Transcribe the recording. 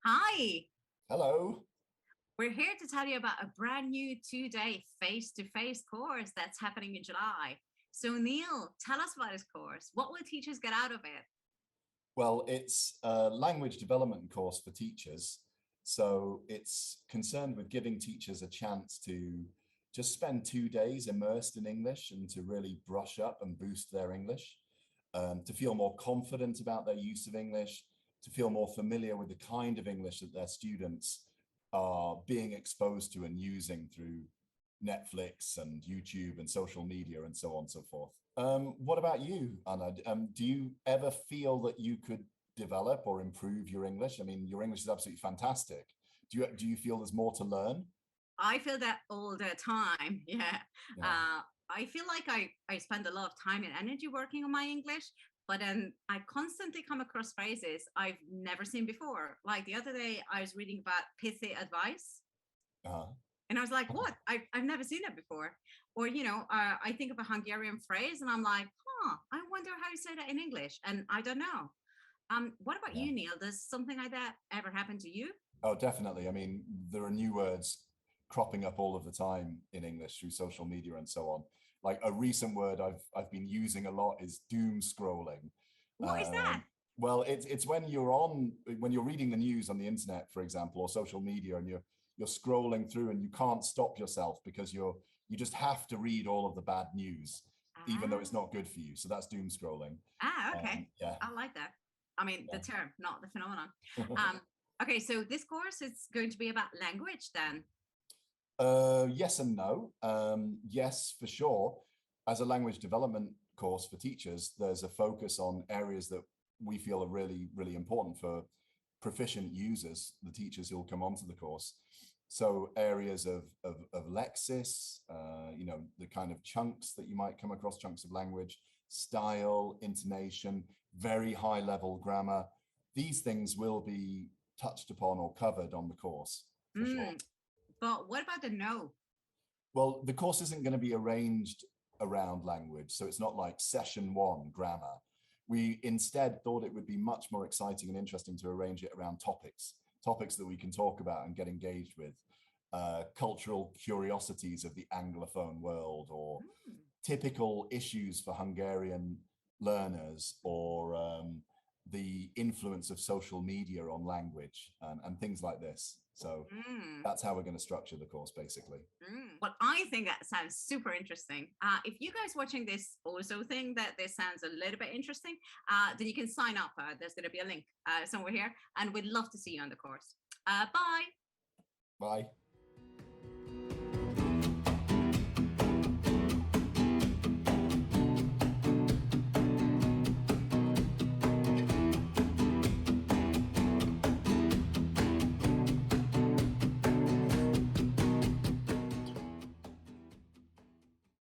Hi, Hello. we're here to tell you about a brand new 2-day face-to-face course that's happening in July. So Neil, tell us about this course. What will teachers get out of it? Well, it's a language development course for teachers. So it's concerned with giving teachers a chance to just spend 2 days immersed in English and to really brush up and boost their English, to feel more confident about their use of English, to feel more familiar with the kind of English that their students are being exposed to and using through Netflix and YouTube and social media and so on and so forth. What about you, Anna? Do you ever feel that you could develop or improve your English? I mean, your English is absolutely fantastic. Do you feel there's more to learn? I feel that all the time. Yeah. Yeah. I feel like I spend a lot of time and energy working on my English, but then I constantly come across phrases I've never seen before. Like the other day, I was reading about pithy advice. Uh-huh. And I was like, what? I've never seen it before. Or, I think of a Hungarian phrase and I'm like, I wonder how you say that in English. And I don't know. What about Yeah. you, Neil? Does something like that ever happen to you? Oh, definitely. I mean, there are new words cropping up all of the time in English through social media and so on. Like a recent word I've been using a lot is doom scrolling. What is that? Well, it's when you're reading the news on the internet, for example, or social media, and you're scrolling through and you can't stop yourself because you just have to read all of the bad news, even though it's not good for you. So that's doom scrolling. Okay. Yeah. I like that. I mean, Yeah. the term, not the phenomenon. Okay, so this course is going to be about language then. Yes and no. Yes, for sure. As a language development course for teachers, there's a focus on areas that we feel are really, really important for proficient users, the teachers who will come onto the course. So areas of lexis, the kind of chunks that you might come across, chunks of language, style, intonation, very high level grammar. These things will be touched upon or covered on the course for sure. But what about the no? Well, the course isn't going to be arranged around language. So it's not like session 1, grammar. We instead thought it would be much more exciting and interesting to arrange it around topics that we can talk about and get engaged with, cultural curiosities of the Anglophone world, or typical issues for Hungarian learners, or the influence of social media on language, and things like this. So that's how we're going to structure the course, basically. Well, I think that sounds super interesting. If you guys watching this also think that this sounds a little bit interesting, then you can sign up. There's going to be a link somewhere here, and we'd love to see you on the course. Bye. Bye.